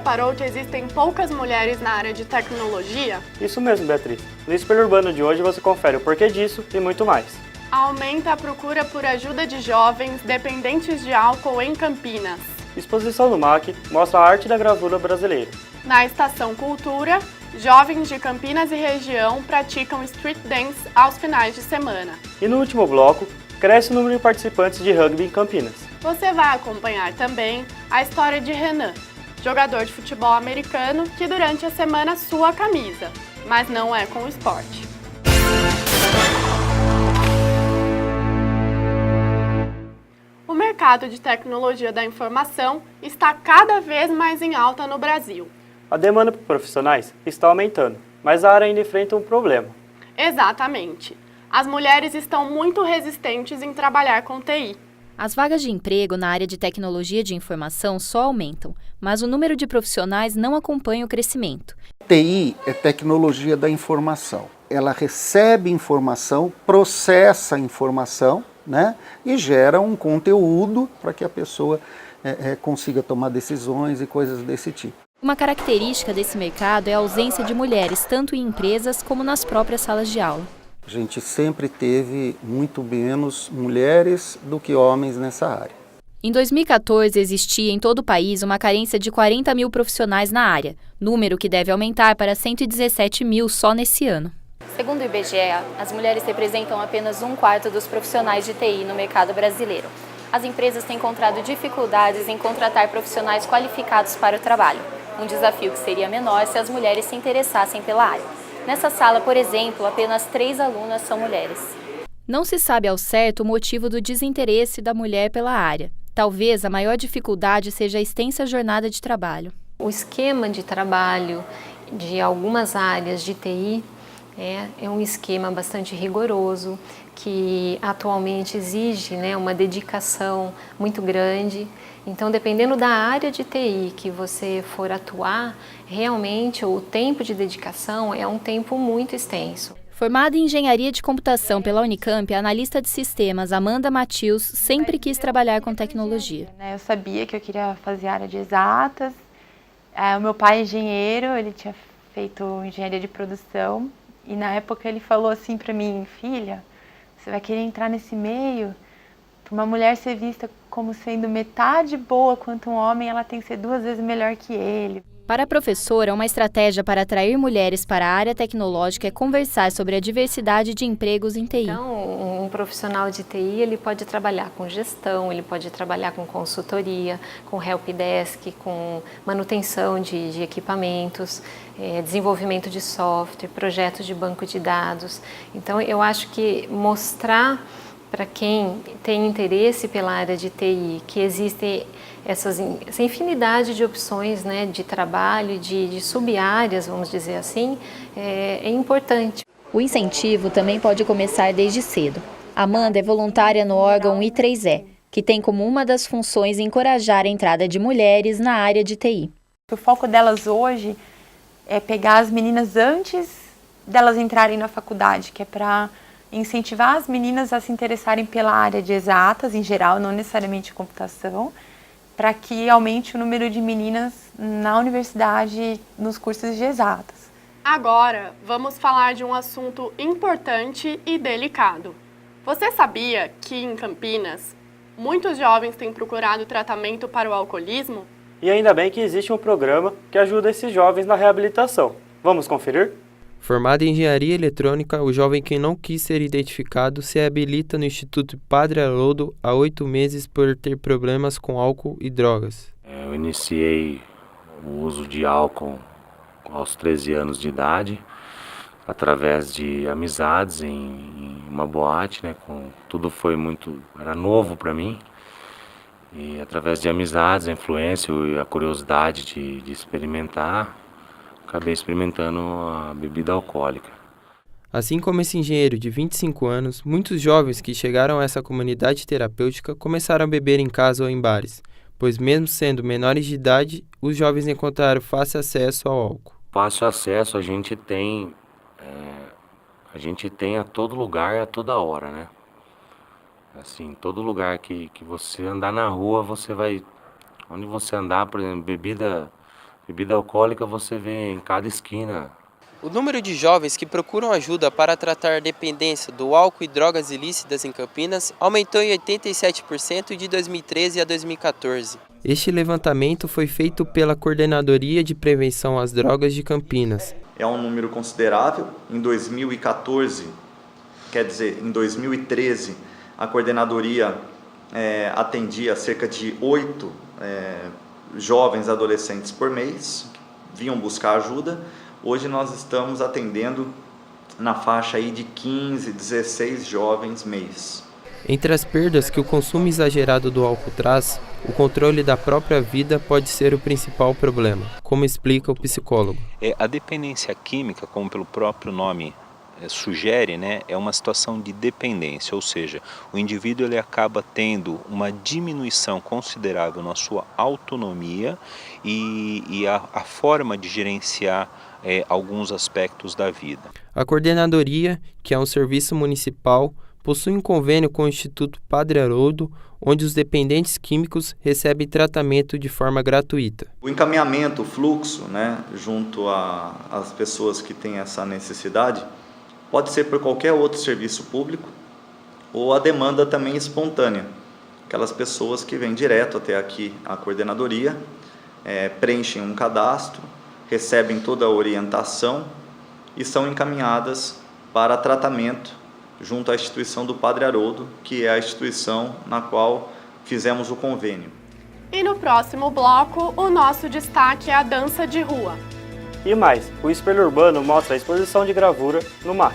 reparou que existem poucas mulheres na área de tecnologia? Isso mesmo, Beatriz. No Espelho Urbano de hoje você confere o porquê disso e muito mais. Aumenta a procura por ajuda de jovens dependentes de álcool em Campinas. Exposição no MAC mostra a arte da gravura brasileira. Na Estação Cultura, jovens de Campinas e região praticam street dance aos finais de semana. E no último bloco, cresce o número de participantes de rugby em Campinas. Você vai acompanhar também a história de Renan, jogador de futebol americano que durante a semana sua a camisa, mas não é com o esporte. O mercado de tecnologia da informação está cada vez mais em alta no Brasil. A demanda por profissionais está aumentando, mas a área ainda enfrenta um problema. Exatamente. As mulheres estão muito resistentes em trabalhar com TI. As vagas de emprego na área de tecnologia de informação só aumentam, mas o número de profissionais não acompanha o crescimento. TI é tecnologia da informação. Ela recebe informação, processa a informação, né, e gera um conteúdo para que a pessoa consiga tomar decisões e coisas desse tipo. Uma característica desse mercado é a ausência de mulheres, tanto em empresas como nas próprias salas de aula. A gente sempre teve muito menos mulheres do que homens nessa área. Em 2014, existia em todo o país uma carência de 40 mil profissionais na área, número que deve aumentar para 117 mil só nesse ano. Segundo o IBGE, as mulheres representam apenas 1/4 dos profissionais de TI no mercado brasileiro. As empresas têm encontrado dificuldades em contratar profissionais qualificados para o trabalho, um desafio que seria menor se as mulheres se interessassem pela área. Nessa sala, por exemplo, apenas 3 alunas são mulheres. Não se sabe ao certo o motivo do desinteresse da mulher pela área. Talvez a maior dificuldade seja a extensa jornada de trabalho. O esquema de trabalho de algumas áreas de TI é um esquema bastante rigoroso, que atualmente exige, uma dedicação muito grande. Então, dependendo da área de TI que você for atuar, realmente o tempo de dedicação é um tempo muito extenso. Formada em Engenharia de Computação pela Unicamp, a analista de sistemas Amanda Matius sempre quis trabalhar com tecnologia. Eu sabia que eu queria fazer área de exatas. O meu pai é engenheiro, ele tinha feito engenharia de produção. E na época ele falou assim para mim: filha, você vai querer entrar nesse meio? Para uma mulher ser vista como sendo metade boa quanto um homem, ela tem que ser 2 vezes melhor que ele. Para a professora, uma estratégia para atrair mulheres para a área tecnológica é conversar sobre a diversidade de empregos em TI. Então, um profissional de TI ele pode trabalhar com gestão, ele pode trabalhar com consultoria, com helpdesk, com manutenção de equipamentos, desenvolvimento de software, projetos de banco de dados. Então, eu acho que mostrar para quem tem interesse pela área de TI que existe essa infinidade de opções, de trabalho, de sub-áreas, vamos dizer assim, é importante. O incentivo também pode começar desde cedo. Amanda é voluntária no órgão I3E, que tem como uma das funções encorajar a entrada de mulheres na área de TI. O foco delas hoje é pegar as meninas antes delas entrarem na faculdade, que é para incentivar as meninas a se interessarem pela área de exatas, em geral, não necessariamente computação, para que aumente o número de meninas na universidade nos cursos de exatas. Agora, vamos falar de um assunto importante e delicado. Você sabia que em Campinas, muitos jovens têm procurado tratamento para o alcoolismo? E ainda bem que existe um programa que ajuda esses jovens na reabilitação. Vamos conferir? Formado em Engenharia Eletrônica, o jovem que não quis ser identificado se habilita no Instituto Padre Haroldo há 8 meses por ter problemas com álcool e drogas. Eu iniciei o uso de álcool aos 13 anos de idade, através de amizades em uma boate, tudo era novo para mim. E através de amizades, a influência e a curiosidade de experimentar, acabei experimentando a bebida alcoólica. Assim como esse engenheiro de 25 anos, muitos jovens que chegaram a essa comunidade terapêutica começaram a beber em casa ou em bares, pois mesmo sendo menores de idade, os jovens encontraram fácil acesso ao álcool. Fácil acesso a gente tem a todo lugar e a toda hora, Assim, todo lugar que você andar na rua, você vai... Onde você andar, por exemplo, bebida Bebida alcoólica você vê em cada esquina. O número de jovens que procuram ajuda para tratar a dependência do álcool e drogas ilícitas em Campinas aumentou em 87% de 2013 a 2014. Este levantamento foi feito pela Coordenadoria de Prevenção às Drogas de Campinas. É um número considerável. Em 2014, quer dizer, em 2013, a coordenadoria atendia cerca de 8 jovens adolescentes por mês que vinham buscar ajuda. Hoje nós estamos atendendo na faixa aí de 15, 16 jovens mês. Entre as perdas que o consumo exagerado do álcool traz, o controle da própria vida pode ser o principal problema, como explica o psicólogo. A dependência química, como pelo próprio nome sugere, né, é uma situação de dependência, ou seja, o indivíduo ele acaba tendo uma diminuição considerável na sua autonomia e a forma de gerenciar alguns aspectos da vida. A coordenadoria, que é um serviço municipal, possui um convênio com o Instituto Padre Haroldo, onde os dependentes químicos recebem tratamento de forma gratuita. O encaminhamento, o fluxo, né, junto às pessoas que têm essa necessidade, pode ser por qualquer outro serviço público ou a demanda também espontânea. Aquelas pessoas que vêm direto até aqui à coordenadoria, preenchem um cadastro, recebem toda a orientação e são encaminhadas para tratamento junto à instituição do Padre Haroldo, que é a instituição na qual fizemos o convênio. E no próximo bloco, o nosso destaque é a dança de rua. E mais, o Espelho Urbano mostra a exposição de gravura no MAC.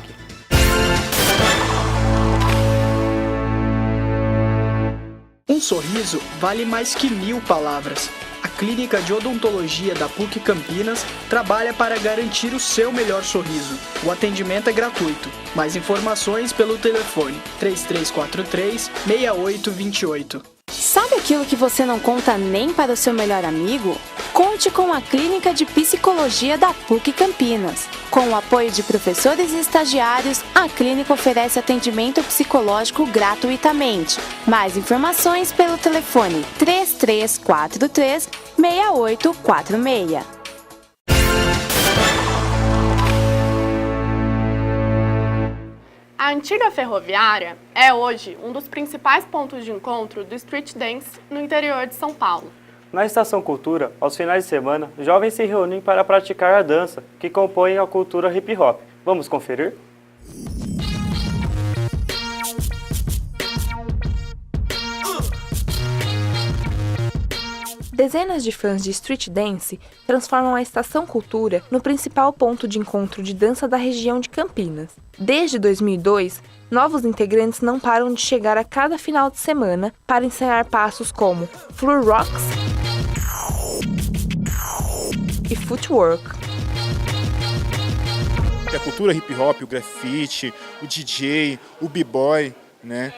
Um sorriso vale mais que 1000 palavras. A Clínica de Odontologia da PUC Campinas trabalha para garantir o seu melhor sorriso. O atendimento é gratuito. Mais informações pelo telefone 3343-6828. Sabe aquilo que você não conta nem para o seu melhor amigo? Conte com a Clínica de Psicologia da PUC Campinas. Com o apoio de professores e estagiários, a clínica oferece atendimento psicológico gratuitamente. Mais informações pelo telefone 3343-6846. A antiga ferroviária é hoje um dos principais pontos de encontro do street dance no interior de São Paulo. Na Estação Cultura, aos finais de semana, jovens se reúnem para praticar a dança, que compõe a cultura hip hop. Vamos conferir? Dezenas de fãs de street dance transformam a Estação Cultura no principal ponto de encontro de dança da região de Campinas. Desde 2002, novos integrantes não param de chegar a cada final de semana para ensaiar passos como floor rocks e footwork. A cultura hip hop, o grafite, o DJ, o b-boy, né?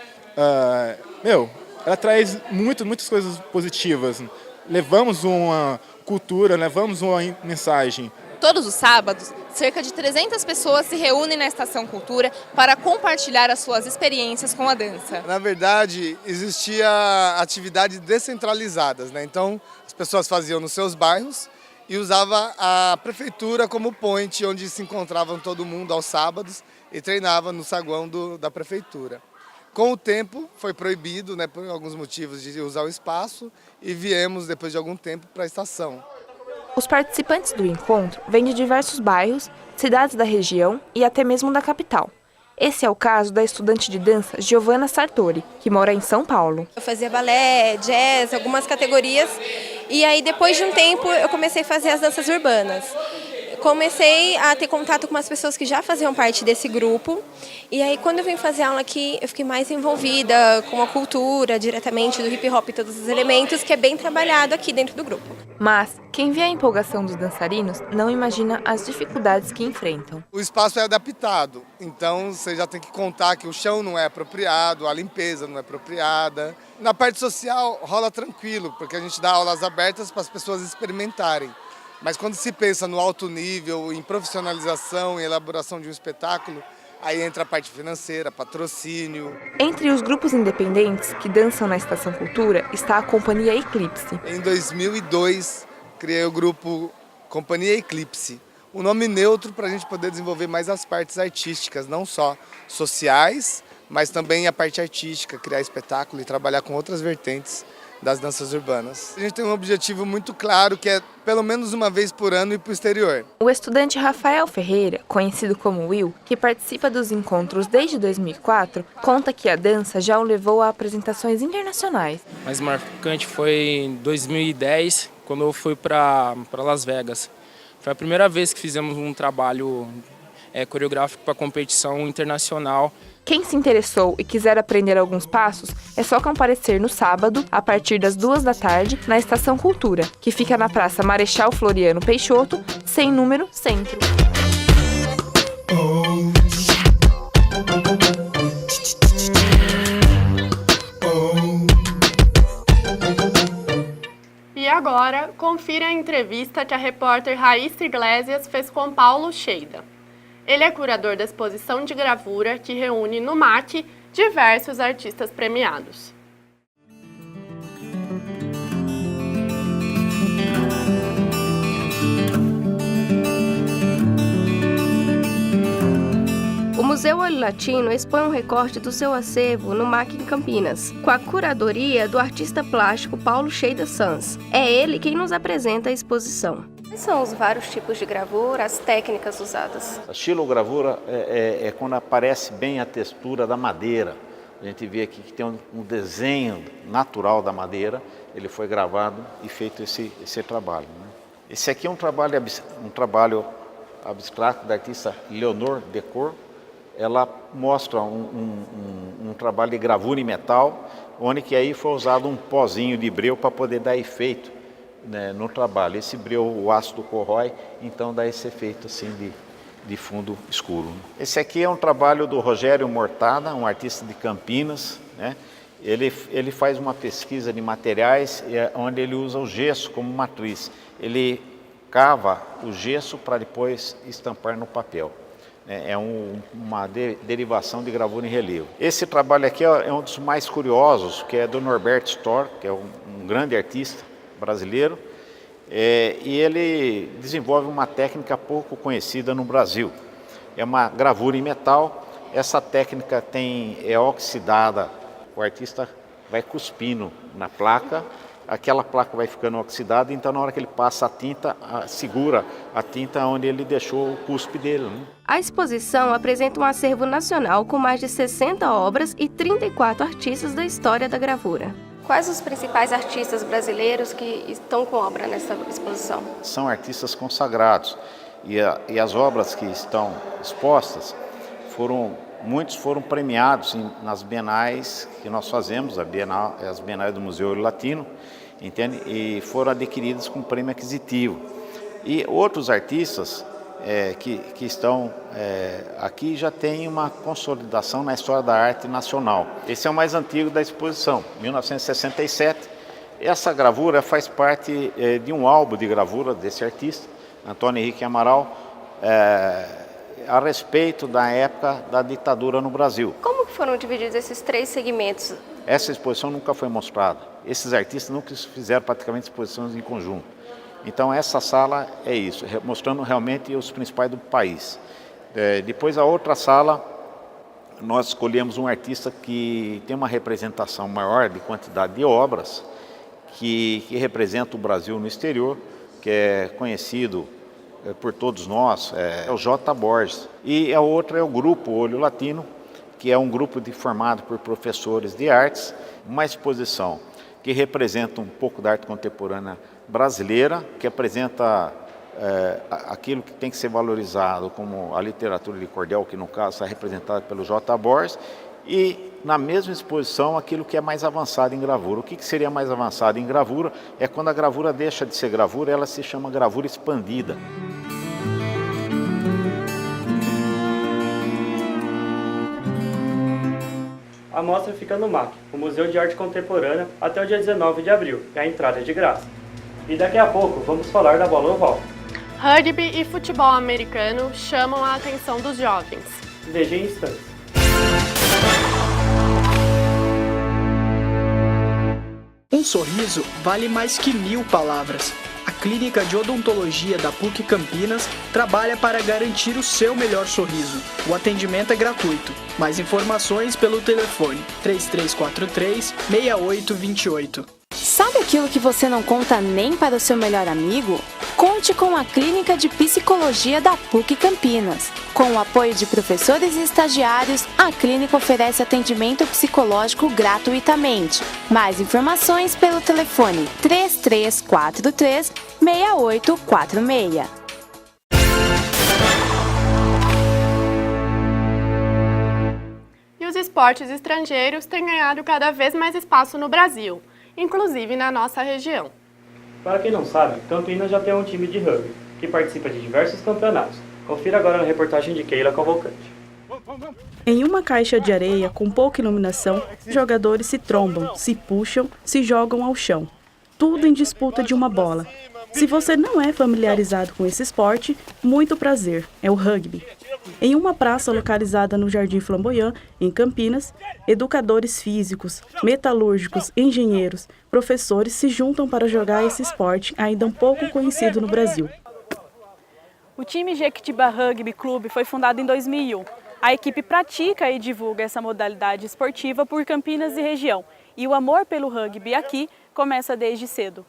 Ela traz muitas coisas positivas. Levamos uma cultura, levamos uma mensagem. Todos os sábados, cerca de 300 pessoas se reúnem na Estação Cultura para compartilhar as suas experiências com a dança. Na verdade, existia atividades descentralizadas, né? Então, as pessoas faziam nos seus bairros e usava a prefeitura como point, onde se encontravam todo mundo aos sábados e treinava no saguão da prefeitura. Com o tempo, foi proibido, né, por alguns motivos de usar o espaço, e viemos, depois de algum tempo, para a estação. Os participantes do encontro vêm de diversos bairros, cidades da região e até mesmo da capital. Esse é o caso da estudante de dança Giovanna Sartori, que mora em São Paulo. Eu fazia balé, jazz, algumas categorias, e aí depois de um tempo eu comecei a fazer as danças urbanas. Comecei a ter contato com umas pessoas que já faziam parte desse grupo, e aí quando eu vim fazer aula aqui, eu fiquei mais envolvida com a cultura, diretamente do hip hop e todos os elementos, que é bem trabalhado aqui dentro do grupo. Mas quem vê a empolgação dos dançarinos não imagina as dificuldades que enfrentam. O espaço é adaptado, então você já tem que contar que o chão não é apropriado, a limpeza não é apropriada. Na parte social rola tranquilo, porque a gente dá aulas abertas para as pessoas experimentarem. Mas quando se pensa no alto nível, em profissionalização e elaboração de um espetáculo, aí entra a parte financeira, patrocínio. Entre os grupos independentes que dançam na Estação Cultura está a Companhia Eclipse. Em 2002, criei o grupo Companhia Eclipse. Um nome neutro para a gente poder desenvolver mais as partes artísticas, não só sociais, mas também a parte artística, criar espetáculo e trabalhar com outras vertentes das danças urbanas. A gente tem um objetivo muito claro, que é pelo menos uma vez por ano ir para o exterior. O estudante Rafael Ferreira, conhecido como Will, que participa dos encontros desde 2004, conta que a dança já o levou a apresentações internacionais. Mais marcante foi em 2010, quando eu fui para Las Vegas. Foi a primeira vez que fizemos um trabalho coreográfico para competição internacional. Quem se interessou e quiser aprender alguns passos, é só comparecer no sábado, a partir das 14h, na Estação Cultura, que fica na Praça Marechal Floriano Peixoto, sem número, centro. E agora, confira a entrevista que a repórter Raíssa Iglesias fez com Paulo Cheida. Ele é curador da exposição de gravura que reúne no MAC diversos artistas premiados. O Museu Olho Latino expõe um recorte do seu acervo no MAC em Campinas, com a curadoria do artista plástico Paulo Cheida Sanz. É ele quem nos apresenta a exposição. Quais são os vários tipos de gravura, as técnicas usadas? A xilogravura é quando aparece bem a textura da madeira. A gente vê aqui que tem um desenho natural da madeira, ele foi gravado e feito esse trabalho, né? Esse aqui é um trabalho abstrato da artista Leonor Decor. Ela mostra um trabalho de gravura em metal, onde que aí foi usado um pozinho de breu para poder dar efeito, né, no trabalho. Esse breu, o ácido corrói, então dá esse efeito assim de fundo escuro. Esse aqui é um trabalho do Rogério Mortada, um artista de Campinas, né? Ele faz uma pesquisa de materiais onde ele usa o gesso como matriz. Ele cava o gesso para depois estampar no papel. É uma derivação de gravura em relevo. Esse trabalho aqui é um dos mais curiosos, que é do Norberto Storr, que é um grande artista brasileiro, e ele desenvolve uma técnica pouco conhecida no Brasil. É uma gravura em metal. Essa técnica é oxidada, o artista vai cuspindo na placa, aquela placa vai ficando oxidada, então na hora que ele passa a tinta, segura a tinta onde ele deixou o cuspe dele, né? A exposição apresenta um acervo nacional com mais de 60 obras e 34 artistas da história da gravura. Quais os principais artistas brasileiros que estão com obra nessa exposição? São artistas consagrados e as obras que estão expostas, muitos foram premiados nas bienais que nós fazemos, as bienais do Museu Olho Latino, entende? E foram adquiridos com prêmio aquisitivo. E outros artistas que estão aqui já têm uma consolidação na história da arte nacional. Esse é o mais antigo da exposição, 1967. Essa gravura faz parte de um álbum de gravura desse artista, Antônio Henrique Amaral, a respeito da época da ditadura no Brasil. Como foram divididos esses 3 segmentos? Essa exposição nunca foi mostrada. Esses artistas nunca fizeram praticamente exposições em conjunto. Então essa sala é isso, mostrando realmente os principais do país. Depois a outra sala, nós escolhemos um artista que tem uma representação maior de quantidade de obras, que representa o Brasil no exterior, que é conhecido por todos nós, é o J. Borges. E a outra é o Grupo Olho Latino, que é um grupo formado por professores de artes, uma exposição que representa um pouco da arte contemporânea brasileira, que apresenta aquilo que tem que ser valorizado como a literatura de cordel, que no caso está representada pelo J. Borges, e na mesma exposição aquilo que é mais avançado em gravura. O que seria mais avançado em gravura é quando a gravura deixa de ser gravura, ela se chama gravura expandida. A mostra fica no MAC, o Museu de Arte Contemporânea, até o dia 19 de abril, e a entrada é de graça. E daqui a pouco vamos falar da bola oval. Rugby e futebol americano chamam a atenção dos jovens. Veja em instantes. Um sorriso vale mais que 1000 palavras. A Clínica de Odontologia da PUC Campinas trabalha para garantir o seu melhor sorriso. O atendimento é gratuito. Mais informações pelo telefone 3343-6828. Sabe aquilo que você não conta nem para o seu melhor amigo? Conte com a Clínica de Psicologia da PUC Campinas. Com o apoio de professores e estagiários, a clínica oferece atendimento psicológico gratuitamente. Mais informações pelo telefone 3343-6846. E os esportes estrangeiros têm ganhado cada vez mais espaço no Brasil, inclusive na nossa região. Para quem não sabe, Campinas já tem um time de rugby, que participa de diversos campeonatos. Confira agora na reportagem de Keila Cavalcante. Em uma caixa de areia com pouca iluminação, jogadores se trombam, se puxam, se jogam ao chão. Tudo em disputa de uma bola. Se você não é familiarizado com esse esporte, muito prazer, é o rugby. Em uma praça localizada no Jardim Flamboyant, em Campinas, educadores físicos, metalúrgicos, engenheiros, professores se juntam para jogar esse esporte ainda um pouco conhecido no Brasil. O time Jequitibá Rugby Clube foi fundado em 2001. A equipe pratica e divulga essa modalidade esportiva por Campinas e região. E o amor pelo rugby aqui começa desde cedo.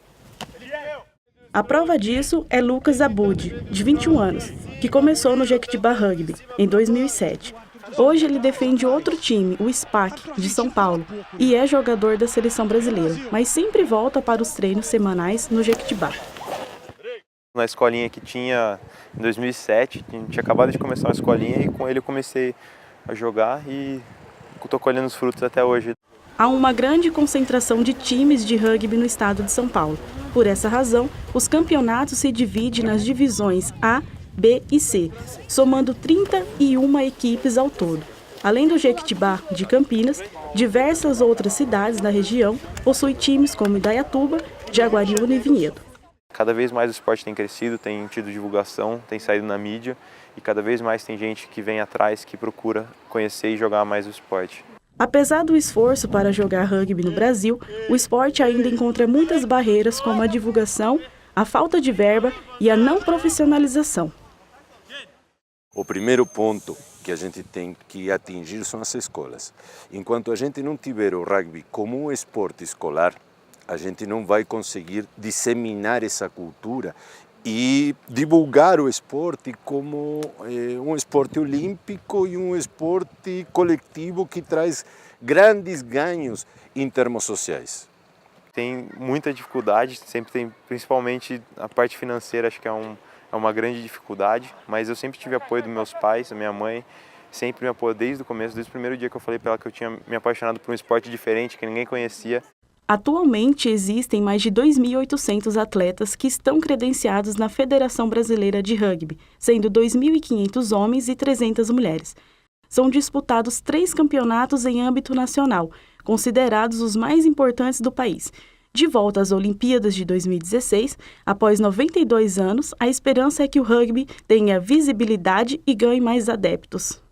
A prova disso é Lucas Abud, de 21 anos, que começou no Jequitibá Rugby em 2007. Hoje ele defende outro time, o SPAC, de São Paulo, e é jogador da seleção brasileira, mas sempre volta para os treinos semanais no Jequitibá. Na escolinha que tinha em 2007, tinha acabado de começar uma escolinha e com ele eu comecei a jogar e estou colhendo os frutos até hoje. Há uma grande concentração de times de rugby no estado de São Paulo. Por essa razão, os campeonatos se dividem nas divisões A, B e C, somando 31 equipes ao todo. Além do Jequitibá de Campinas, diversas outras cidades da região possuem times como Indaiatuba, Jaguariúna e Vinhedo. Cada vez mais o esporte tem crescido, tem tido divulgação, tem saído na mídia e cada vez mais tem gente que vem atrás, que procura conhecer e jogar mais o esporte. Apesar do esforço para jogar rugby no Brasil, o esporte ainda encontra muitas barreiras como a divulgação, a falta de verba e a não profissionalização. O primeiro ponto que a gente tem que atingir são as escolas. Enquanto a gente não tiver o rugby como um esporte escolar, a gente não vai conseguir disseminar essa cultura e divulgar o esporte como um esporte olímpico e um esporte coletivo que traz grandes ganhos em termos sociais. Tem muita dificuldade, sempre tem, principalmente a parte financeira, acho que é uma grande dificuldade, mas eu sempre tive apoio dos meus pais, da minha mãe, sempre me apoiou desde o começo, desde o primeiro dia que eu falei para ela que eu tinha me apaixonado por um esporte diferente, que ninguém conhecia. Atualmente existem mais de 2.800 atletas que estão credenciados na Federação Brasileira de Rugby, sendo 2.500 homens e 300 mulheres. São disputados 3 campeonatos em âmbito nacional, considerados os mais importantes do país. De volta às Olimpíadas de 2016, após 92 anos, a esperança é que o rugby tenha visibilidade e ganhe mais adeptos.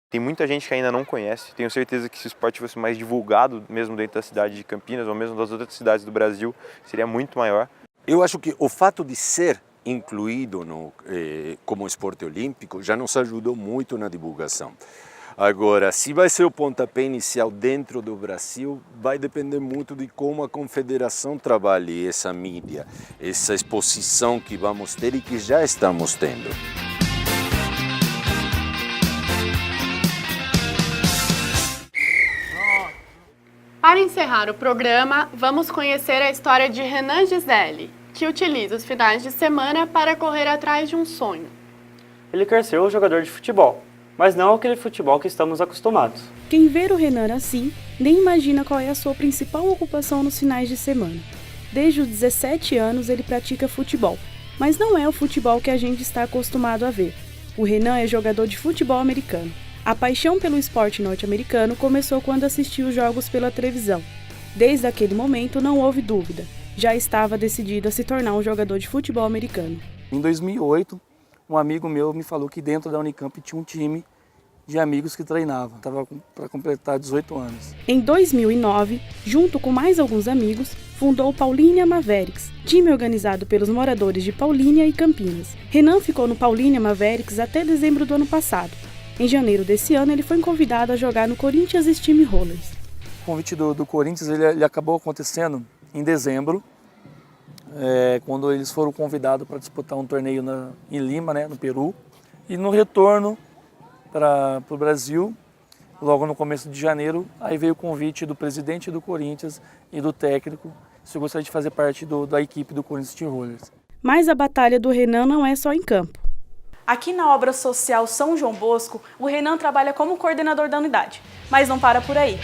Tem muita gente que ainda não conhece, tenho certeza que se o esporte fosse mais divulgado, mesmo dentro da cidade de Campinas ou mesmo das outras cidades do Brasil, seria muito maior. Eu acho que o fato de ser incluído como esporte olímpico já nos ajudou muito na divulgação. Agora, se vai ser o pontapé inicial dentro do Brasil, vai depender muito de como a confederação trabalhe essa mídia, essa exposição que vamos ter e que já estamos tendo. Para encerrar o programa, vamos conhecer a história de Renan Gisele, que utiliza os finais de semana para correr atrás de um sonho. Ele quer ser um jogador de futebol, mas não aquele futebol que estamos acostumados. Quem vê o Renan assim, nem imagina qual é a sua principal ocupação nos finais de semana. Desde os 17 anos ele pratica futebol, mas não é o futebol que a gente está acostumado a ver. O Renan é jogador de futebol americano. A paixão pelo esporte norte-americano começou quando assistiu os jogos pela televisão. Desde aquele momento não houve dúvida, já estava decidido a se tornar um jogador de futebol americano. Em 2008, um amigo meu me falou que dentro da Unicamp tinha um time de amigos que treinavam. Estava para completar 18 anos. Em 2009, junto com mais alguns amigos, fundou o Paulínia Mavericks, time organizado pelos moradores de Paulínia e Campinas. Renan ficou no Paulínia Mavericks até dezembro do ano passado. Em janeiro desse ano, ele foi convidado a jogar no Corinthians Steamrollers. O convite do Corinthians ele acabou acontecendo em dezembro, quando eles foram convidados para disputar um torneio em Lima, né, no Peru. E no retorno para o Brasil, logo no começo de janeiro, aí veio o convite do presidente do Corinthians e do técnico, se gostaria de fazer parte da equipe do Corinthians Steamrollers. Mas a batalha do Renan não é só em campo. Aqui na obra social São João Bosco, o Renan trabalha como coordenador da unidade, mas não para por aí.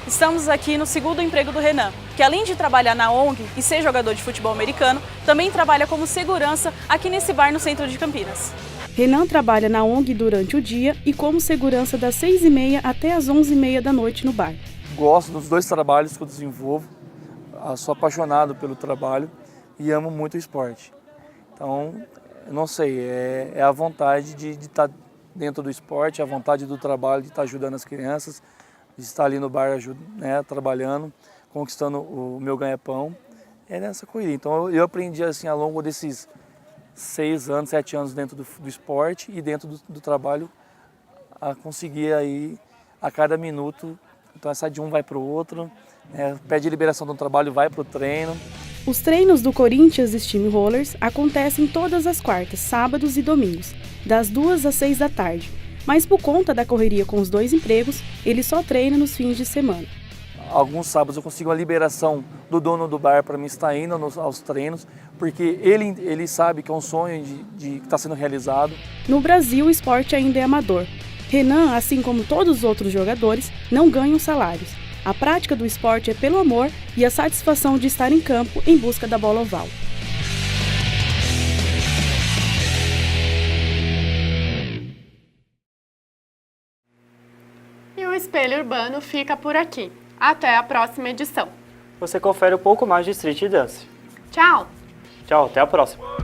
Estamos aqui no segundo emprego do Renan, que além de trabalhar na ONG e ser jogador de futebol americano, também trabalha como segurança aqui nesse bar no centro de Campinas. Renan trabalha na ONG durante o dia e como segurança das 6h30 até as 11h30 da noite no bar. Gosto dos dois trabalhos que eu desenvolvo, sou apaixonado pelo trabalho e amo muito o esporte. Então, eu não sei, é a vontade de estar dentro do esporte, a vontade do trabalho, de estar ajudando as crianças, de estar ali no bar né, trabalhando, conquistando o meu ganha-pão. É nessa corrida. Então eu aprendi assim ao longo desses 6 anos, 7 anos dentro do esporte e dentro do trabalho a conseguir aí a cada minuto. Então essa de um vai para o outro, pede liberação do trabalho, vai para o treino. Os treinos do Corinthians Steamrollers acontecem todas as quartas, sábados e domingos, das 2 às 6 da tarde. Mas por conta da correria com os dois empregos, ele só treina nos fins de semana. Alguns sábados eu consigo a liberação do dono do bar para mim estar indo aos treinos, porque ele sabe que é um sonho que está sendo realizado. No Brasil, o esporte ainda é amador. Renan, assim como todos os outros jogadores, não ganham salários. A prática do esporte é pelo amor e a satisfação de estar em campo em busca da bola oval. E o Espelho Urbano fica por aqui. Até a próxima edição. Você confere um pouco mais de Street Dance. Tchau! Tchau, até a próxima.